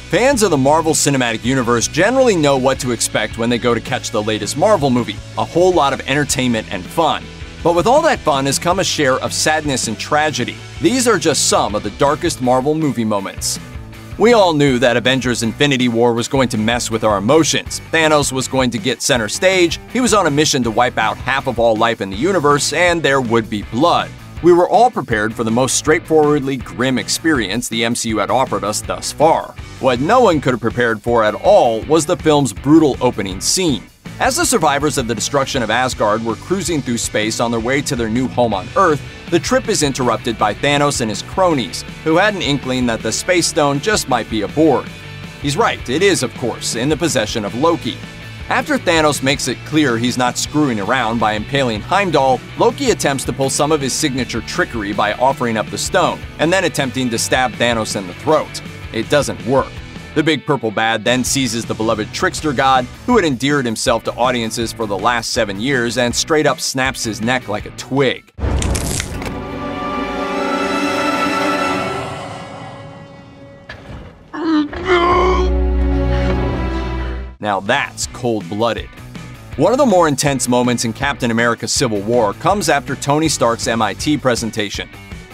Fans of the Marvel Cinematic Universe generally know what to expect when they go to catch the latest Marvel movie, a whole lot of entertainment and fun. But with all that fun has come a share of sadness and tragedy. These are just some of the darkest Marvel movie moments. We all knew that Avengers Infinity War was going to mess with our emotions. Thanos was going to get center stage, he was on a mission to wipe out half of all life in the universe, and there would be blood. We were all prepared for the most straightforwardly grim experience the MCU had offered us thus far. What no one could have prepared for at all was the film's brutal opening scene. As the survivors of the destruction of Asgard were cruising through space on their way to their new home on Earth, the trip is interrupted by Thanos and his cronies, who had an inkling that the Space Stone just might be aboard. He's right, it is, of course, in the possession of Loki. After Thanos makes it clear he's not screwing around by impaling Heimdall, Loki attempts to pull some of his signature trickery by offering up the stone, and then attempting to stab Thanos in the throat. It doesn't work. The big purple bad then seizes the beloved trickster god, who had endeared himself to audiences for the last 7 years, and straight up snaps his neck like a twig. Now that's cold-blooded. One of the more intense moments in Captain America Civil War comes after Tony Stark's MIT presentation.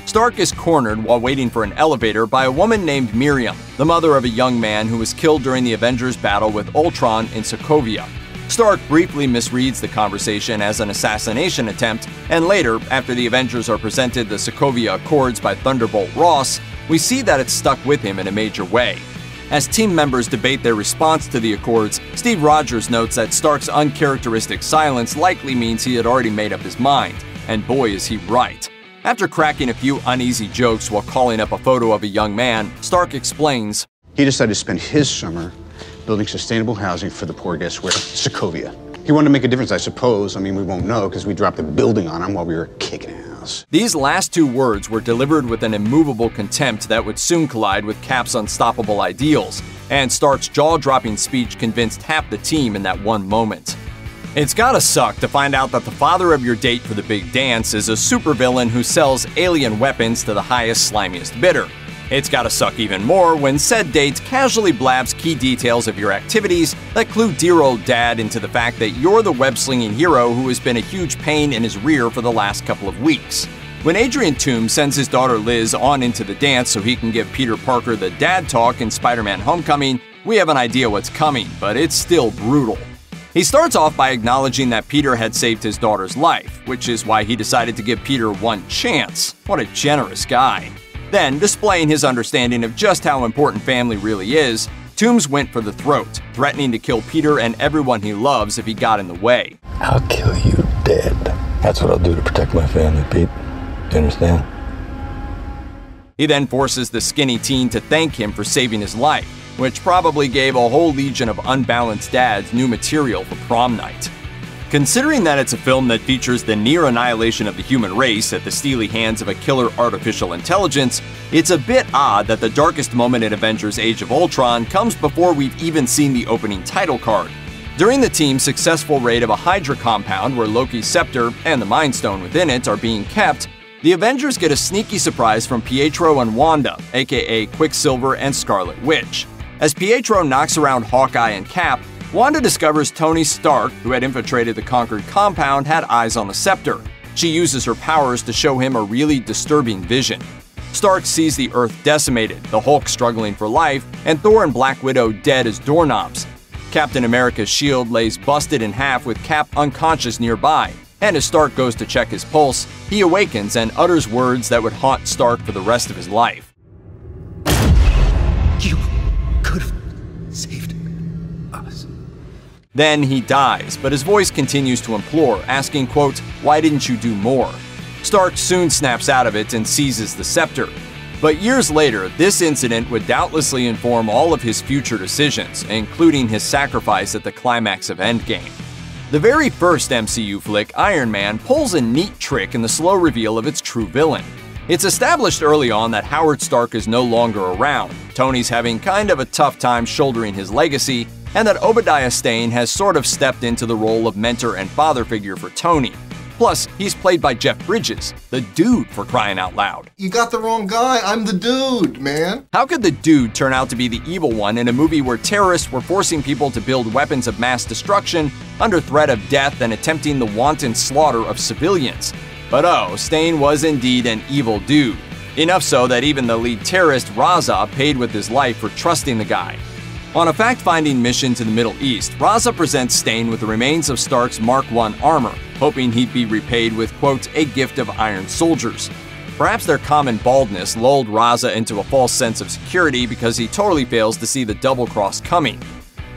Stark is cornered while waiting for an elevator by a woman named Miriam, the mother of a young man who was killed during the Avengers battle with Ultron in Sokovia. Stark briefly misreads the conversation as an assassination attempt, and later, after the Avengers are presented the Sokovia Accords by Thunderbolt Ross, we see that it's stuck with him in a major way. As team members debate their response to the Accords, Steve Rogers notes that Stark's uncharacteristic silence likely means he had already made up his mind, and boy is he right. After cracking a few uneasy jokes while calling up a photo of a young man, Stark explains, "He decided to spend his summer building sustainable housing for the poor, guess where? Sokovia. He wanted to make a difference, I suppose. I mean, we won't know because we dropped the building on him while we were kicking ass." These last two words were delivered with an immovable contempt that would soon collide with Cap's unstoppable ideals, and Stark's jaw-dropping speech convinced half the team in that one moment. It's gotta suck to find out that the father of your date for the big dance is a supervillain who sells alien weapons to the highest, slimiest bidder. It's gotta suck even more when said date casually blabs key details of your activities that clue dear old dad into the fact that you're the web-slinging hero who has been a huge pain in his rear for the last couple of weeks. When Adrian Toomes sends his daughter Liz on into the dance so he can give Peter Parker the dad talk in Spider-Man Homecoming, we have an idea what's coming, but it's still brutal. He starts off by acknowledging that Peter had saved his daughter's life, which is why he decided to give Peter one chance. What a generous guy. Then, displaying his understanding of just how important family really is, Toomes went for the throat, threatening to kill Peter and everyone he loves if he got in the way. "I'll kill you dead. That's what I'll do to protect my family, Pete. You understand?" He then forces the skinny teen to thank him for saving his life, which probably gave a whole legion of unbalanced dads new material for prom night. Considering that it's a film that features the near annihilation of the human race at the steely hands of a killer artificial intelligence, it's a bit odd that the darkest moment in Avengers Age of Ultron comes before we've even seen the opening title card. During the team's successful raid of a Hydra compound where Loki's scepter and the Mind Stone within it are being kept, the Avengers get a sneaky surprise from Pietro and Wanda, aka Quicksilver and Scarlet Witch. As Pietro knocks around Hawkeye and Cap, Wanda discovers Tony Stark, who had infiltrated the conquered compound, had eyes on the scepter. She uses her powers to show him a really disturbing vision. Stark sees the Earth decimated, the Hulk struggling for life, and Thor and Black Widow dead as doorknobs. Captain America's shield lays busted in half with Cap unconscious nearby, and as Stark goes to check his pulse, he awakens and utters words that would haunt Stark for the rest of his life. "You could have saved us." Then he dies, but his voice continues to implore, asking, quote, "Why didn't you do more?" Stark soon snaps out of it and seizes the scepter. But years later, this incident would doubtlessly inform all of his future decisions, including his sacrifice at the climax of Endgame. The very first MCU flick, Iron Man, pulls a neat trick in the slow reveal of its true villain. It's established early on that Howard Stark is no longer around, Tony's having kind of a tough time shouldering his legacy, and that Obadiah Stane has sort of stepped into the role of mentor and father figure for Tony. Plus, he's played by Jeff Bridges, the Dude, for crying out loud. You got the wrong guy. I'm the Dude, man. How could the Dude turn out to be the evil one in a movie where terrorists were forcing people to build weapons of mass destruction under threat of death and attempting the wanton slaughter of civilians? But oh, Stane was indeed an evil dude. Enough so that even the lead terrorist, Raza, paid with his life for trusting the guy. On a fact-finding mission to the Middle East, Raza presents Stane with the remains of Stark's Mark I armor, hoping he'd be repaid with, quote, a gift of iron soldiers. Perhaps their common baldness lulled Raza into a false sense of security because he totally fails to see the double cross coming.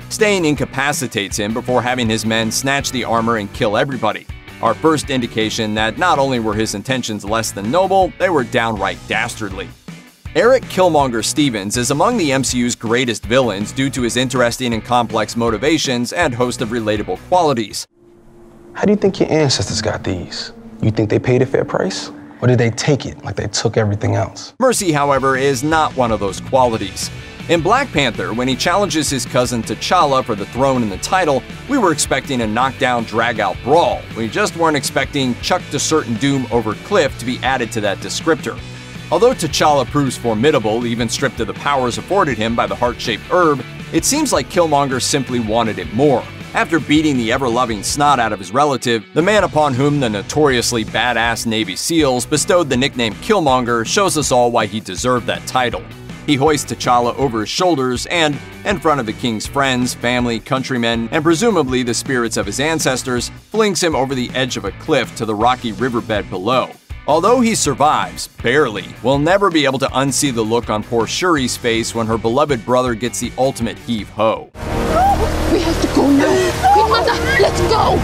Stane incapacitates him before having his men snatch the armor and kill everybody. Our first indication that not only were his intentions less than noble, they were downright dastardly. Eric Killmonger Stevens is among the MCU's greatest villains due to his interesting and complex motivations and host of relatable qualities. How do you think your ancestors got these? You think they paid a fair price? Or did they take it like they took everything else? Mercy, however, is not one of those qualities. In Black Panther, when he challenges his cousin T'Challa for the throne and the title, we were expecting a knockdown, drag-out brawl. We just weren't expecting Chuck to certain doom over cliff to be added to that descriptor. Although T'Challa proves formidable, even stripped of the powers afforded him by the heart-shaped herb, it seems like Killmonger simply wanted it more. After beating the ever-loving snot out of his relative, the man upon whom the notoriously badass Navy SEALs bestowed the nickname Killmonger shows us all why he deserved that title. He hoists T'Challa over his shoulders and, in front of the king's friends, family, countrymen, and presumably the spirits of his ancestors, flings him over the edge of a cliff to the rocky riverbed below. Although he survives, barely, we'll never be able to unsee the look on poor Shuri's face when her beloved brother gets the ultimate heave-ho. We have to go now! Queen Mother, let's go!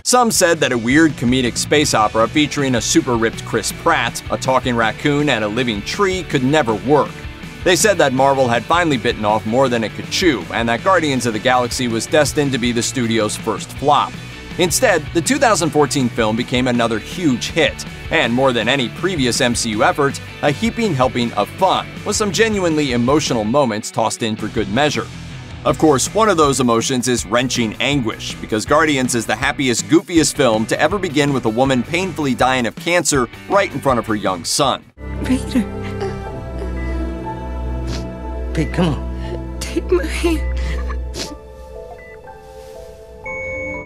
Some said that a weird comedic space opera featuring a super-ripped Chris Pratt, a talking raccoon, and a living tree could never work. They said that Marvel had finally bitten off more than it could chew, and that Guardians of the Galaxy was destined to be the studio's first flop. Instead, the 2014 film became another huge hit, and more than any previous MCU effort, a heaping helping of fun, with some genuinely emotional moments tossed in for good measure. Of course, one of those emotions is wrenching anguish, because Guardians is the happiest, goofiest film to ever begin with a woman painfully dying of cancer right in front of her young son. Peter. Pete, come on. Take my hand.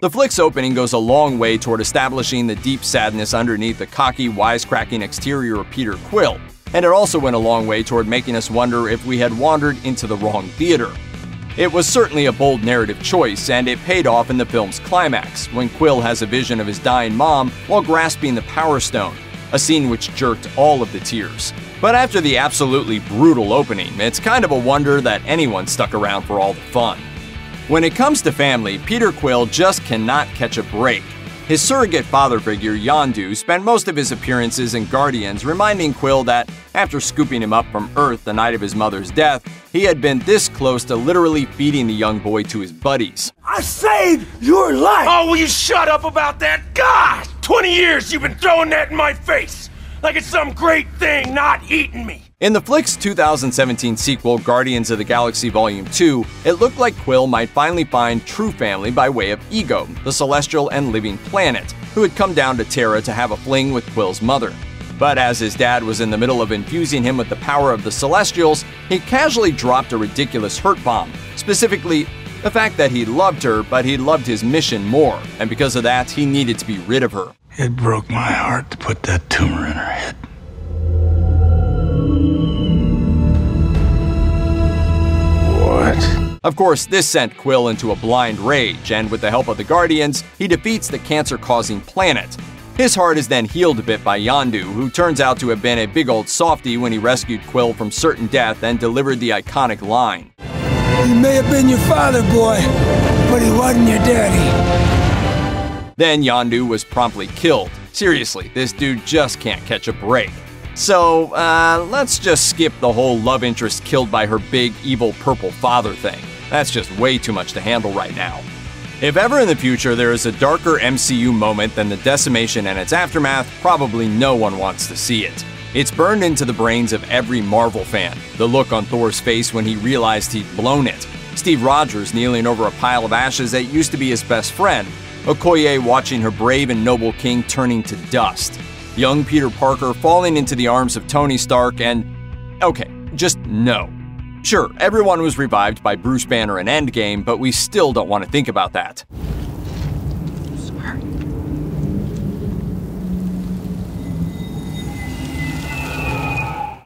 The flick's opening goes a long way toward establishing the deep sadness underneath the cocky, wisecracking exterior of Peter Quill, and it also went a long way toward making us wonder if we had wandered into the wrong theater. It was certainly a bold narrative choice, and it paid off in the film's climax, when Quill has a vision of his dying mom while grasping the Power Stone, a scene which jerked all of the tears. But after the absolutely brutal opening, it's kind of a wonder that anyone stuck around for all the fun. When it comes to family, Peter Quill just cannot catch a break. His surrogate father figure, Yondu, spent most of his appearances in Guardians reminding Quill that, after scooping him up from Earth the night of his mother's death, he had been this close to literally feeding the young boy to his buddies. I saved your life! Oh, will you shut up about that? Gosh! 20 years you've been throwing that in my face! Like it's some great thing not eating me! In the flick's 2017 sequel, Guardians of the Galaxy Volume 2, it looked like Quill might finally find true family by way of Ego, the celestial and living planet, who had come down to Terra to have a fling with Quill's mother. But as his dad was in the middle of infusing him with the power of the Celestials, he casually dropped a ridiculous hurt bomb, specifically the fact that he loved her, but he loved his mission more, and because of that, he needed to be rid of her. It broke my heart to put that tumor in her head. What? Of course, this sent Quill into a blind rage, and with the help of the Guardians, he defeats the cancer-causing planet. His heart is then healed a bit by Yondu, who turns out to have been a big old softie when he rescued Quill from certain death and delivered the iconic line. He may have been your father, boy, but he wasn't your daddy. Then Yondu was promptly killed. Seriously, this dude just can't catch a break. So, let's just skip the whole love interest killed by her big, evil purple father thing. That's just way too much to handle right now. If ever in the future there is a darker MCU moment than the decimation and its aftermath, probably no one wants to see it. It's burned into the brains of every Marvel fan. The look on Thor's face when he realized he'd blown it. Steve Rogers kneeling over a pile of ashes that used to be his best friend. Okoye watching her brave and noble king turning to dust, young Peter Parker falling into the arms of Tony Stark, and okay, just no. Sure, everyone was revived by Bruce Banner in Endgame, but we still don't want to think about that.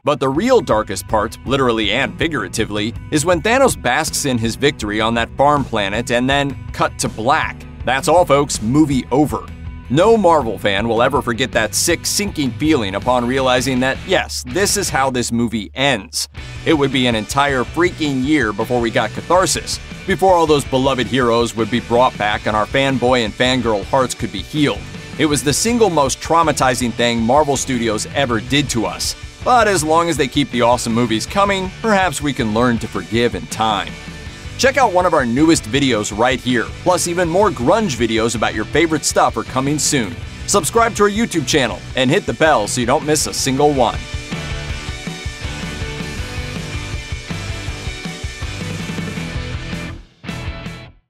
But the real darkest part, literally and figuratively, is when Thanos basks in his victory on that farm planet and then cut to black. That's all, folks, movie over. No Marvel fan will ever forget that sick, sinking feeling upon realizing that, yes, this is how this movie ends. It would be an entire freaking year before we got catharsis, before all those beloved heroes would be brought back and our fanboy and fangirl hearts could be healed. It was the single most traumatizing thing Marvel Studios ever did to us. But as long as they keep the awesome movies coming, perhaps we can learn to forgive in time. Check out one of our newest videos right here, plus even more grunge videos about your favorite stuff are coming soon. Subscribe to our YouTube channel and hit the bell so you don't miss a single one.